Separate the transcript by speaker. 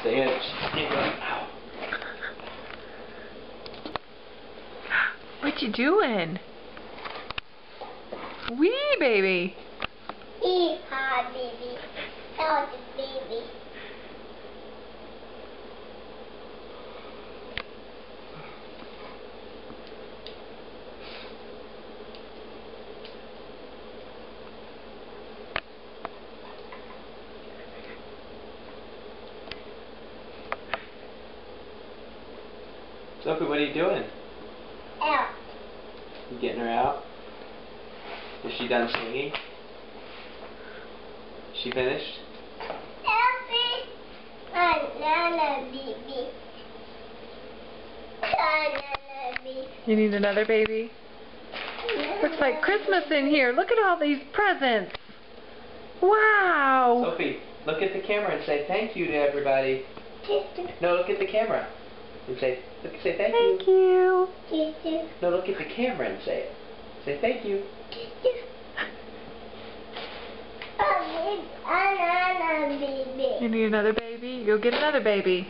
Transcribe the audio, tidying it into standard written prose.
Speaker 1: stay in. Ow.
Speaker 2: What you doing? Wee baby.
Speaker 3: Hee-haw, baby. That was a baby.
Speaker 1: Sophie, what are you doing?
Speaker 3: Out.
Speaker 1: You getting her out? Is she done singing? She finished?
Speaker 3: Happy banana baby. Banana baby.
Speaker 2: You need another baby? Looks like Christmas in here. Look at all these presents. Wow.
Speaker 1: Sophie, look at the camera and say thank you to everybody. No, look at the camera and say thank you.
Speaker 2: Thank you.
Speaker 1: No, look at the camera and say it. Say thank you.
Speaker 3: Banana baby.
Speaker 2: You need another baby? Go get another baby.